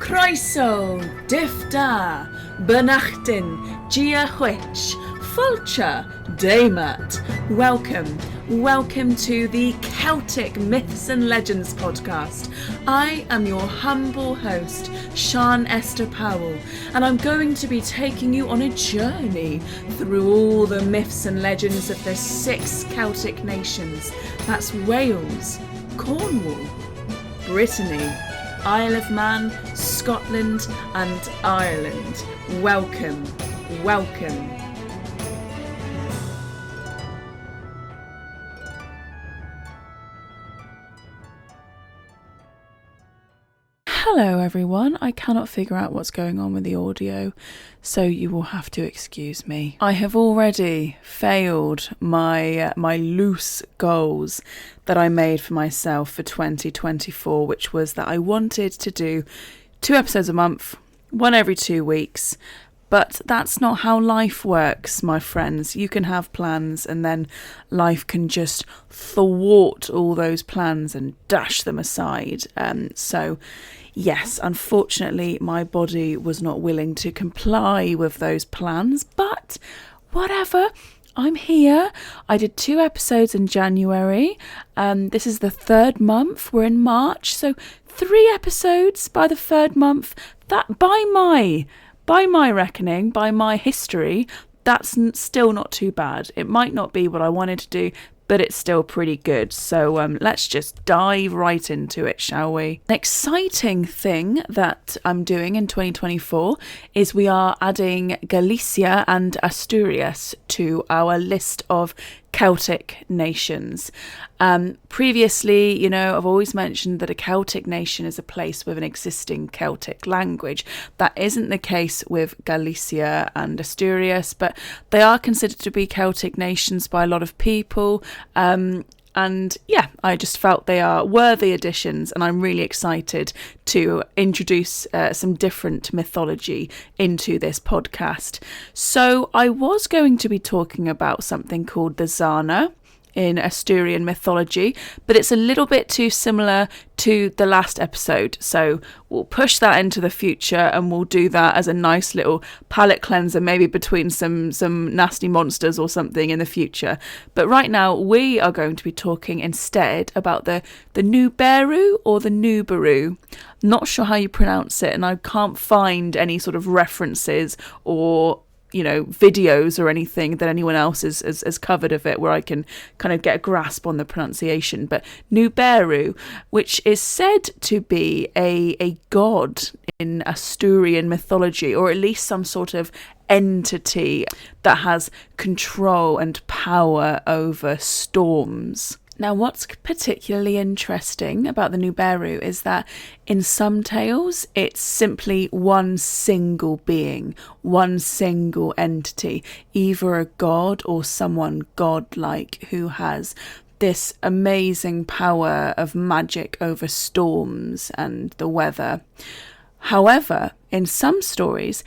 Croeso, Difda, Bernachtin, Gia Hwitch, Fulcher, Daymat. Welcome to the Celtic Myths and Legends podcast. I am your humble host, Sian Esther Powell, and I'm going to be taking you on a journey through all the myths and legends of the 6 Celtic nations. That's Wales, Cornwall, Brittany, Isle of Man, Scotland and Ireland. Welcome. Hello everyone, I cannot figure out what's going on with the audio, so you will have to excuse me. I have already failed my loose goals that I made for myself for 2024, which was that I wanted to do 2 episodes a month, 1 every 2 weeks. But that's not how life works, my friends. You can have plans and then life can just thwart all those plans and dash them aside. So yes, unfortunately, my body was not willing to comply with those plans, but whatever. I'm here. I did 2 episodes in January. This is the 3rd month. We're in March, so 3 episodes by the 3rd month. That by my reckoning, by my history, that's still not too bad. It might not be what I wanted to do, but it's still pretty good. So let's just dive right into it, shall we? An exciting thing that I'm doing in 2024 is we are adding Galicia and Asturias to our list of Celtic nations. Previously, I've always mentioned that a Celtic nation is a place with an existing Celtic language. That isn't the case with Galicia and Asturias, but they are considered to be Celtic nations by a lot of people. And yeah, I just felt they are worthy additions, and I'm really excited to introduce some different mythology into this podcast. So I was going to be talking about something called the Zana in Asturian mythology, but it's a little bit too similar to the last episode, so we'll push that into the future and we'll do that as a nice little palate cleanser, maybe between some nasty monsters or something in the future. But right now we are going to be talking instead about the Nuberu or the Nuberu. Not sure how you pronounce it, and I can't find any sort of references or videos or anything that anyone else has covered of it where I can kind of get a grasp on the pronunciation. But Nuberu, which is said to be a god in Asturian mythology, or at least some sort of entity that has control and power over storms. Now, what's particularly interesting about the Nuberu is that in some tales, it's simply one single being, one single entity, either a god or someone godlike who has this amazing power of magic over storms and the weather. However, in some stories,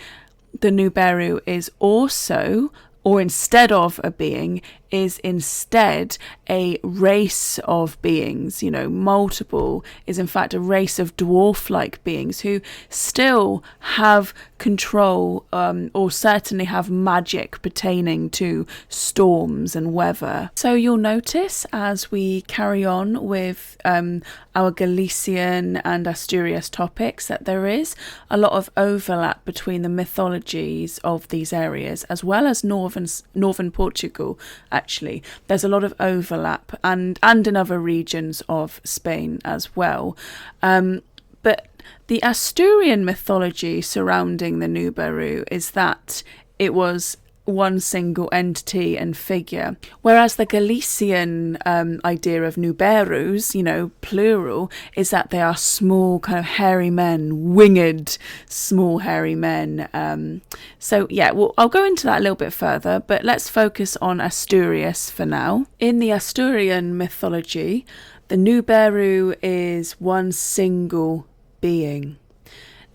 the Nuberu is also, or instead of a being, is instead a race of beings, multiple, is in fact a race of dwarf-like beings who still have control or certainly have magic pertaining to storms and weather. So you'll notice as we carry on with our Galician and Asturias topics that there is a lot of overlap between the mythologies of these areas, as well as northern Portugal. Actually, there's a lot of overlap and in other regions of Spain as well. But the Asturian mythology surrounding the Nuberu is that it was one single entity and figure, whereas the Galician idea of Nuberus, plural, is that they are small, kind of hairy men, winged, small hairy men. So yeah, well, I'll go into that a little bit further, but let's focus on Asturias for now. In the Asturian mythology, the Nuberu is one single being.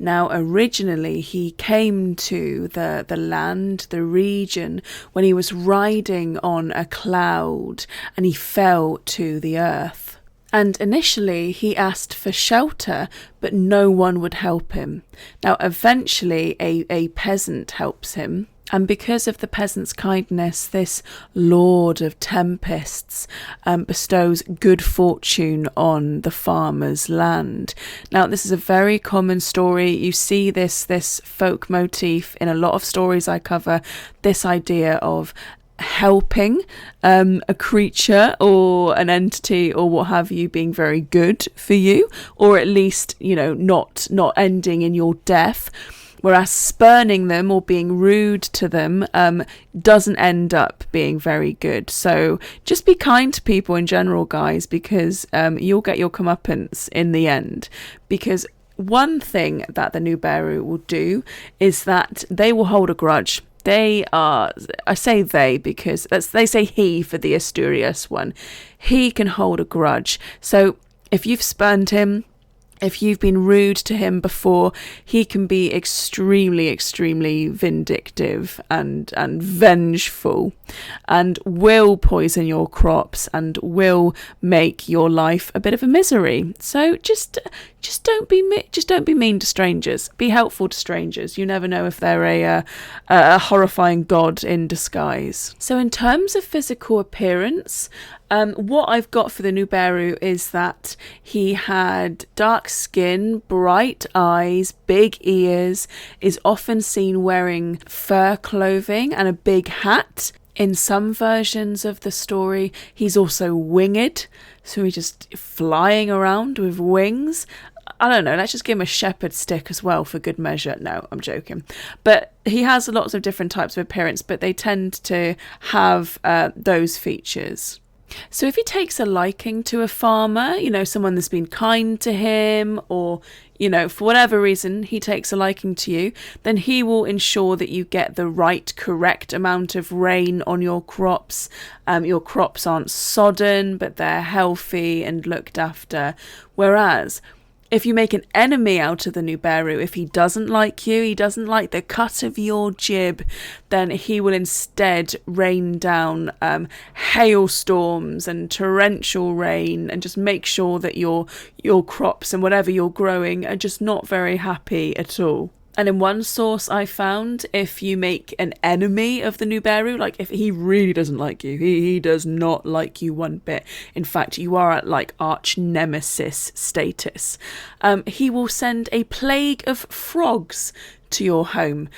Now, originally, he came to the land, the region, when he was riding on a cloud and he fell to the earth. And initially he asked for shelter, but no one would help him. Now eventually a peasant helps him. And because of the peasant's kindness, this lord of tempests bestows good fortune on the farmer's land. Now, this is a very common story. You see this folk motif in a lot of stories I cover, this idea of helping a creature or an entity or what have you being very good for you, or at least, not ending in your death. Whereas spurning them or being rude to them doesn't end up being very good. So just be kind to people in general, guys, because you'll get your comeuppance in the end. Because one thing that the Nuberu will do is that they will hold a grudge. They are, I say they because they say he for the Asturias one. He can hold a grudge. So if you've spurned him, if you've been rude to him before, he can be extremely, extremely vindictive and vengeful, and will poison your crops and will make your life a bit of a misery. So just don't be mean to strangers. Be helpful to strangers. You never know if they're a horrifying god in disguise. So in terms of physical appearance, what I've got for the Nuberu is that he had dark skin, bright eyes, big ears, is often seen wearing fur clothing and a big hat. In some versions of the story, he's also winged, so he's just flying around with wings. I don't know, let's just give him a shepherd stick as well for good measure. No, I'm joking. But he has lots of different types of appearance, but they tend to have those features. So if he takes a liking to a farmer, someone that's been kind to him, or, for whatever reason he takes a liking to you, then he will ensure that you get the right, correct amount of rain on your crops. Your crops aren't sodden, but they're healthy and looked after. Whereas if you make an enemy out of the Nuberu, if he doesn't like you, he doesn't like the cut of your jib, then he will instead rain down hailstorms and torrential rain, and just make sure that your crops and whatever you're growing are just not very happy at all. And in one source I found, if you make an enemy of the Nuberu, like if he really doesn't like you, he does not like you one bit. In fact, you are at like arch nemesis status. He will send a plague of frogs to your home,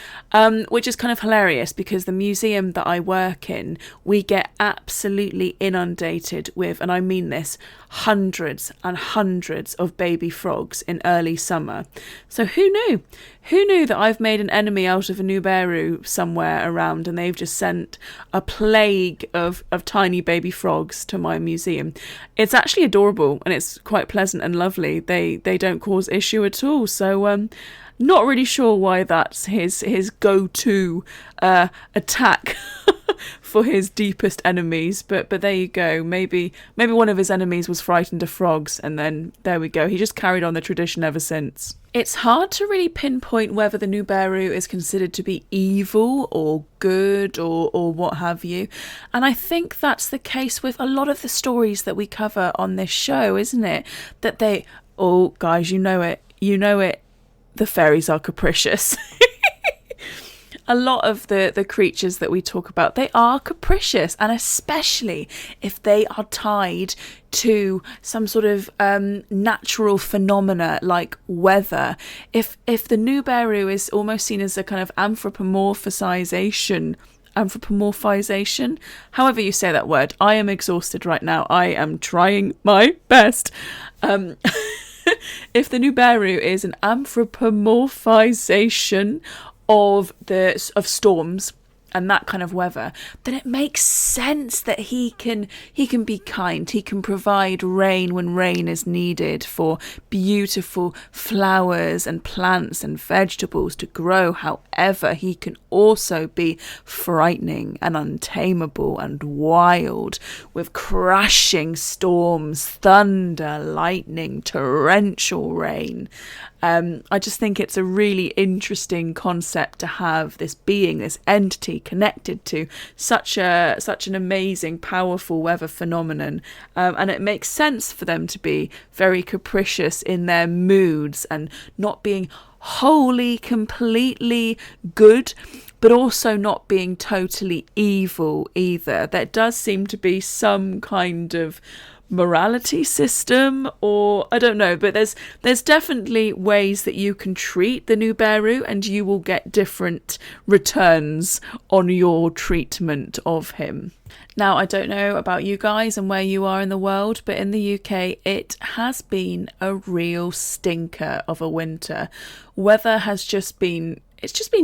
which is kind of hilarious because the museum that I work in, we get absolutely inundated with, and I mean this, hundreds and hundreds of baby frogs in early summer. So who knew? Who knew that I've made an enemy out of a Nuberu somewhere around, and they've just sent a plague of tiny baby frogs to my museum. It's actually adorable, and it's quite pleasant and lovely. They don't cause issue at all. So not really sure why that's his go-to attack for his deepest enemies, but there you go. Maybe one of his enemies was frightened of frogs, and then there we go. He just carried on the tradition ever since. It's hard to really pinpoint whether the Nuberu is considered to be evil or good or what have you. And I think that's the case with a lot of the stories that we cover on this show, isn't it? That guys, you know it. The fairies are capricious. A lot of the creatures that we talk about, they are capricious, and especially if they are tied to some sort of natural phenomena like weather. If the Nuberu is almost seen as a kind of anthropomorphization, however you say that word. I am exhausted right now. I am trying my best. If the Nuberu is an anthropomorphization of storms and that kind of weather, then it makes sense that he can be kind. He can provide rain when rain is needed for beautiful flowers and plants and vegetables to grow. However, he can also be frightening and untamable and wild, with crashing storms, thunder, lightning, torrential rain. I just think it's a really interesting concept to have this being, this entity connected to such an amazing, powerful weather phenomenon. And it makes sense for them to be very capricious in their moods and not being wholly, completely good, but also not being totally evil either. There does seem to be some kind of morality system, or I don't know, but there's definitely ways that you can treat the Nuberu and you will get different returns on your treatment of him. Now, I don't know about you guys and where you are in the world, but in the UK, it has been a real stinker of a winter. Weather has just been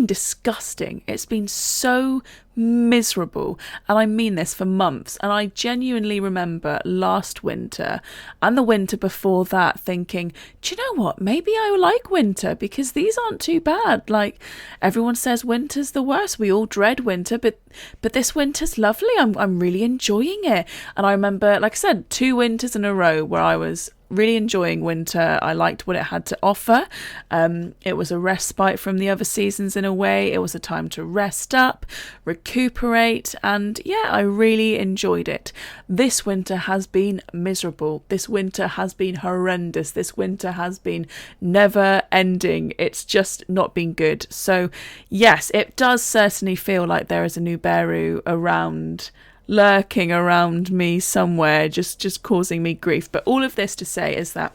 disgusting. It's been so miserable. And I mean this for months. And I genuinely remember last winter and the winter before that thinking, do you know what? Maybe I like winter because these aren't too bad. Like, everyone says winter's the worst. We all dread winter, but this winter's lovely. I'm really enjoying it. And I remember, like I said, 2 winters in a row where I was really enjoying winter. I liked what it had to offer. It was a respite from the other seasons in a way. It was a time to rest up, recuperate, and yeah, I really enjoyed it. This winter has been miserable. This winter has been horrendous. This winter has been never ending. It's just not been good. So yes, it does certainly feel like there is a Nuberu around, lurking around me somewhere, just causing me grief. But all of this to say is that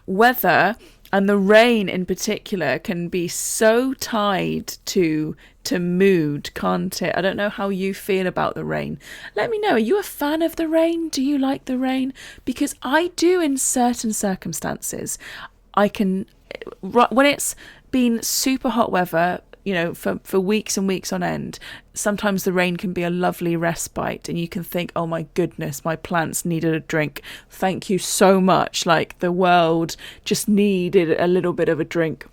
weather, and the rain in particular, can be so tied to mood, can't it? I don't know how you feel about the rain. Let me know. Are you a fan of the rain? Do you like the rain? Because I do in certain circumstances. I can, when it's been super hot weather, you know, for weeks and weeks on end, sometimes the rain can be a lovely respite and you can think, oh my goodness, my plants needed a drink. Thank you so much. Like, the world just needed a little bit of a drink.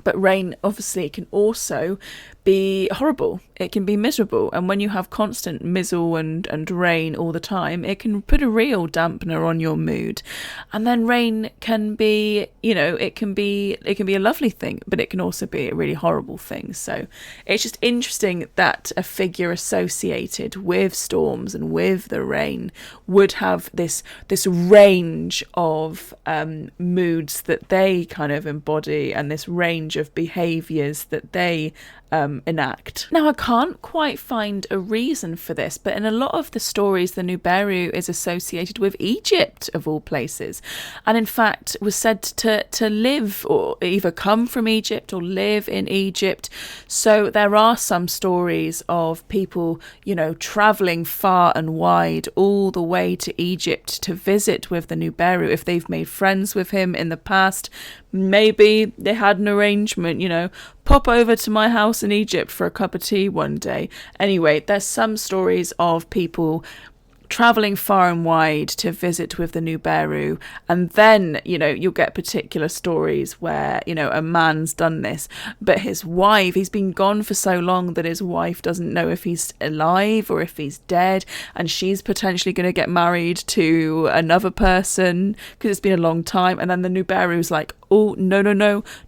But rain obviously can also be horrible. It can be miserable. And when you have constant mizzle and rain all the time, it can put a real dampener on your mood. And then rain can be, you know, it can be a lovely thing, but it can also be a really horrible thing. So it's just interesting that a figure associated with storms and with the rain would have this range of moods that they kind of embody, and this range of behaviours that they enact. Now, I can't quite find a reason for this, but in a lot of the stories, the Nuberu is associated with Egypt, of all places, and in fact was said to live, or either come from Egypt or live in Egypt. So there are some stories of people, you know, travelling far and wide all the way to Egypt to visit with the Nuberu. If they've made friends with him in the past, maybe they had an arrangement, you know, pop over to my house in Egypt for a cup of tea one day. Anyway, there's some stories of people travelling far and wide to visit with the Nuberu, and then, you know, you'll get particular stories where, you know, a man's done this, but his wife, he's been gone for so long that his wife doesn't know if he's alive or if he's dead, and she's potentially going to get married to another person because it's been a long time. And then the Nuberu's like, oh, no,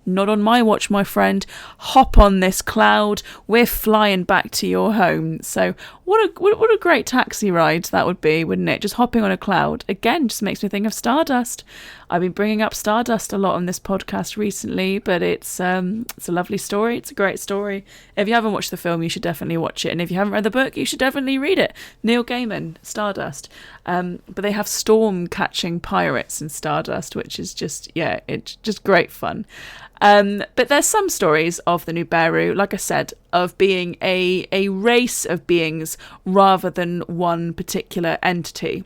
not on my watch, my friend. Hop on this cloud. We're flying back to your home. So what a great taxi ride that would be, wouldn't it? Just hopping on a cloud. Again, just makes me think of Stardust. I've been bringing up Stardust a lot on this podcast recently, but it's a lovely story. It's a great story. If you haven't watched the film, you should definitely watch it. And if you haven't read the book, you should definitely read it. Neil Gaiman, Stardust. But they have storm catching pirates in Stardust, which is just, yeah, it's just great fun. But there's some stories of the Nuberu, like I said, of being a race of beings rather than one particular entity.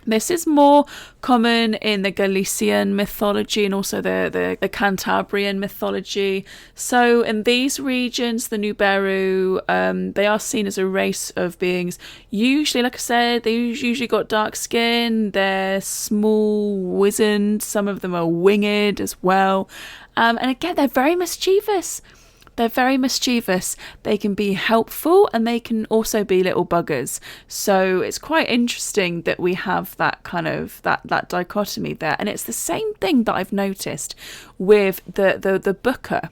This is more common in the Galician mythology and also the Cantabrian mythology. So in these regions, the Nuberu, they are seen as a race of beings. Usually, like I said, they usually got dark skin. They're small, wizened. Some of them are winged as well. And again, they're very mischievous. They're very mischievous. They can be helpful and they can also be little buggers. So it's quite interesting that we have that kind of that dichotomy there. And it's the same thing that I've noticed with the Booker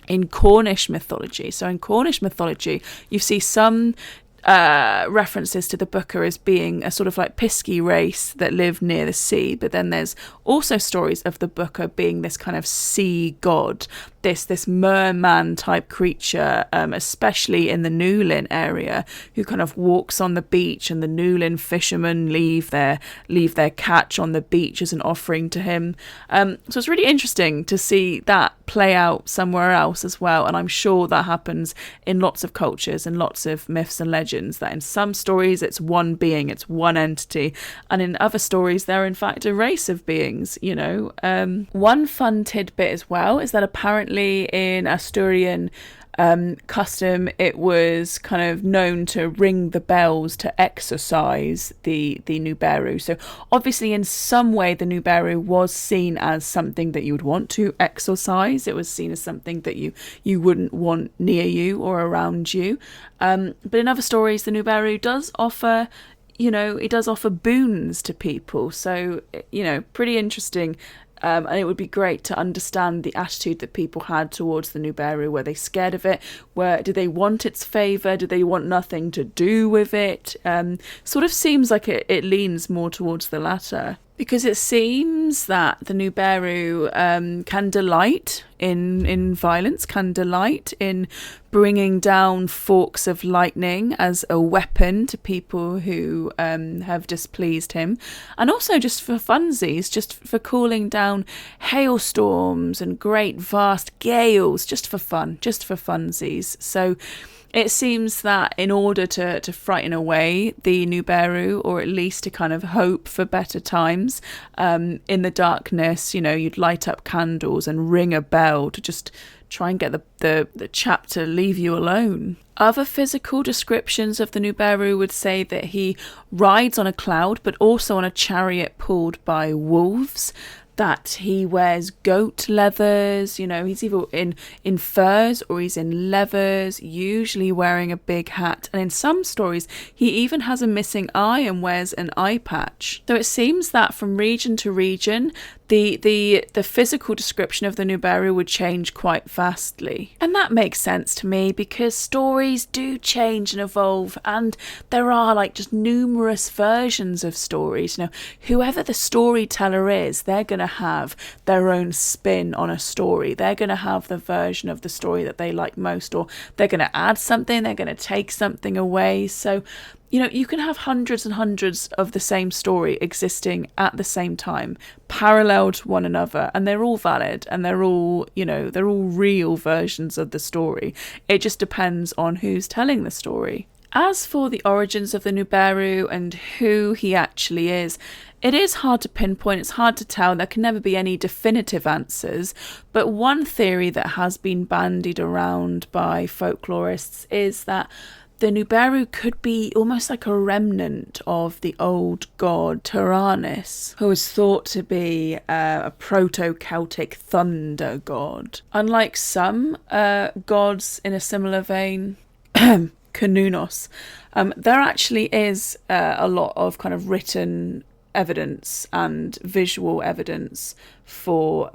in Cornish mythology. So in Cornish mythology, you see some references to the Booker as being a sort of like Pisci race that live near the sea, but then there's also stories of the Booker being this kind of sea god, this merman type creature, especially in the Newlyn area, who kind of walks on the beach, and the Newlyn fishermen leave their catch on the beach as an offering to him. So it's really interesting to see that play out somewhere else as well, and I'm sure that happens in lots of cultures and lots of myths and legends, that in some stories it's one being, it's one entity, and in other stories they're in fact a race of beings, you know. One fun tidbit as well is that apparently in Asturian custom, it was kind of known to ring the bells to exorcise the Nuberu. So obviously in some way the Nuberu was seen as something that you would want to exorcise. It was seen as something that you wouldn't want near you or around you. But in other stories, the Nuberu does offer, you know, it does offer boons to people. So, you know, pretty interesting. And it would be great to understand the attitude that people had towards the Nuberu. Were they scared of it? Did they want its favour? Did they want nothing to do with it? Sort of seems like it leans more towards the latter. Because it seems that the Nuberu can delight in violence, can delight in bringing down forks of lightning as a weapon to people who have displeased him. And also just for funsies, just for calling down hailstorms and great vast gales, just for fun, just for funsies. So it seems that in order to frighten away the Nuberu, or at least to kind of hope for better times, in the darkness, you know, you'd light up candles and ring a bell to just try and get the chap to leave you alone. Other physical descriptions of the Nuberu would say that he rides on a cloud, but also on a chariot pulled by wolves. That he wears goat leathers, you know, he's either in furs or he's in leathers, usually wearing a big hat. And in some stories, he even has a missing eye and wears an eye patch. So it seems that from region to region, the physical description of the Nuberu would change quite vastly. And that makes sense to me, because stories do change and evolve, and there are like just numerous versions of stories. You know, whoever the storyteller is, they're going to have their own spin on a story. They're going to have the version of the story that they like most, or they're going to add something, they're going to take something away. So, you know, you can have hundreds and hundreds of the same story existing at the same time, parallel to one another, and they're all valid, and they're all, you know, they're all real versions of the story. It just depends on who's telling the story. As for the origins of the Nuberu and who he actually is, it is hard to pinpoint, it's hard to tell, there can never be any definitive answers, but one theory that has been bandied around by folklorists is that the Nuberu could be almost like a remnant of the old god Tyrannus, who is thought to be a proto-Celtic thunder god. Unlike some gods in a similar vein, Canunos, there actually is a lot of kind of written evidence and visual evidence for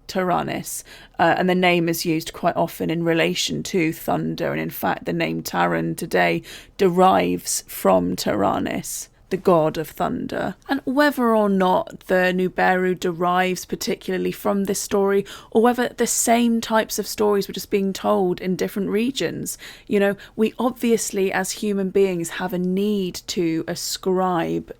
Tyrannus, and the name is used quite often in relation to thunder, and in fact the name Taran today derives from Tyrannus, the god of thunder. And whether or not the Nuberu derives particularly from this story, or whether the same types of stories were just being told in different regions, you know, we obviously as human beings have a need to ascribe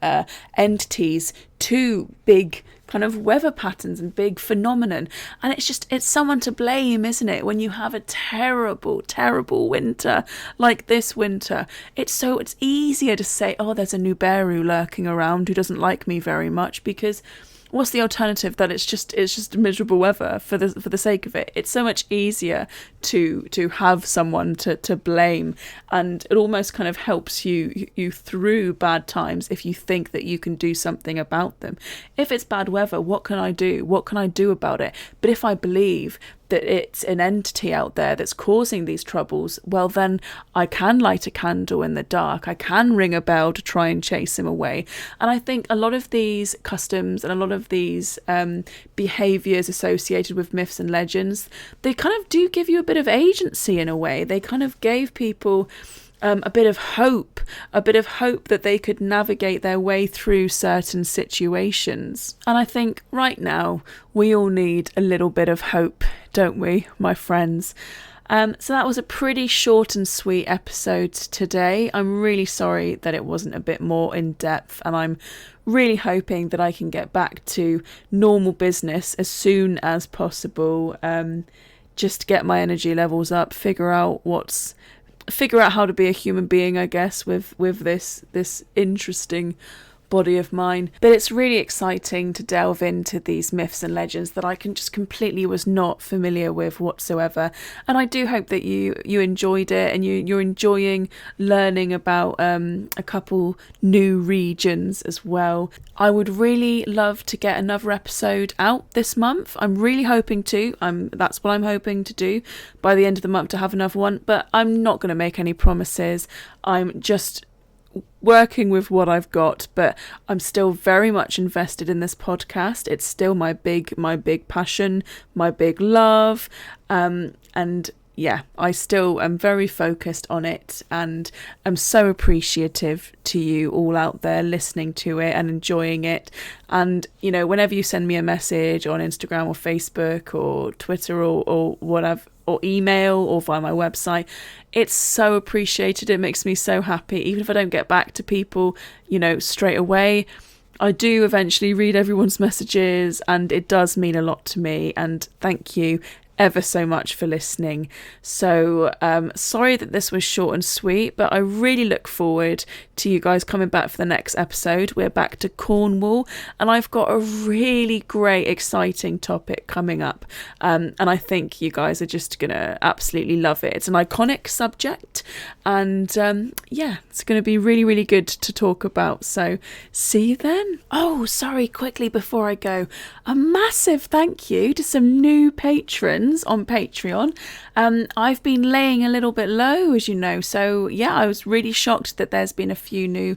entities to big kind of weather patterns and big phenomenon, and it's someone to blame, isn't it, when you have a terrible winter like this winter. It's easier to say, oh, there's a Nuberu lurking around who doesn't like me very much, because what's the alternative? That it's just miserable weather for the sake of it. It's so much easier to have someone to blame, and it almost kind of helps you through bad times if you think that you can do something about them. If it's bad weather, what can I do? What can I do about it? But if I believe that it's an entity out there that's causing these troubles, well, then I can light a candle in the dark. I can ring a bell to try and chase him away. And I think a lot of these customs and a lot of these behaviours associated with myths and legends, they kind of do give you a bit of agency in a way. They kind of gave people a bit of hope that they could navigate their way through certain situations. And I think right now we all need a little bit of hope, don't we, my friends? So that was a pretty short and sweet episode today. I'm really sorry that it wasn't a bit more in depth, and I'm really hoping that I can get back to normal business as soon as possible. Just get my energy levels up, figure out how to be a human being, I guess, with this interesting body of mine. But it's really exciting to delve into these myths and legends that I can just completely was not familiar with whatsoever. And I do hope that you enjoyed it, and you're enjoying learning about a couple new regions as well. I would really love to get another episode out this month. I'm really hoping to. That's what I'm hoping to do by the end of the month, to have another one. But I'm not going to make any promises. I'm just working with what I've got, but I'm still very much invested in this podcast. It's still my big passion, my big love, and yeah, I still am very focused on it, and I'm so appreciative to you all out there listening to it and enjoying it. And you know, whenever you send me a message on Instagram or Facebook or Twitter or whatever, or email or via my website, it's so appreciated. It makes me so happy. Even if I don't get back to people, you know, straight away, I do eventually read everyone's messages, and it does mean a lot to me. And thank you ever so much for listening. So sorry that this was short and sweet, but I really look forward to you guys coming back for the next episode. We're back to Cornwall, and I've got a really great, exciting topic coming up, and I think you guys are just gonna absolutely love it. It's an iconic subject, and yeah, it's gonna be really, really good to talk about. So see you then. Oh, sorry, quickly before I go, a massive thank you to some new patrons on Patreon. I've been laying a little bit low, as you know, so yeah, I was really shocked that there's been a few new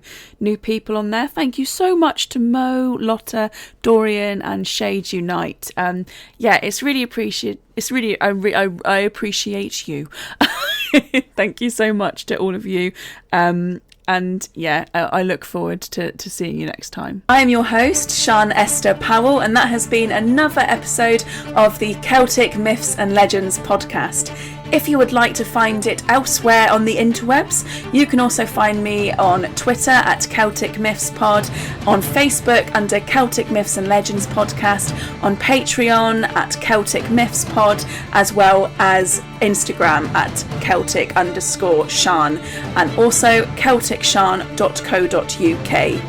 people on there. Thank you so much to Mo, Lotta, Dorian and Shades Unite. Yeah, it's really appreciated. It's really, I appreciate you. Thank you so much to all of you. And yeah, I look forward to seeing you next time. I am your host, Sian Esther Powell, and that has been another episode of the Celtic Myths and Legends podcast. If you would like to find it elsewhere on the interwebs, you can also find me on Twitter at Celtic Myths Pod, on Facebook under Celtic Myths and Legends Podcast, on Patreon at Celtic Myths Pod, as well as Instagram at Celtic_Sian, and also CelticSian.co.uk.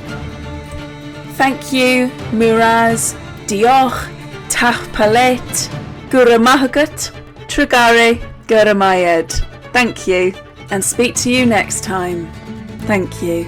Thank you, Muraz, Diolch, Tachpalet, Guramahagat, Tragare, Guramayed. Thank you, and speak to you next time. Thank you.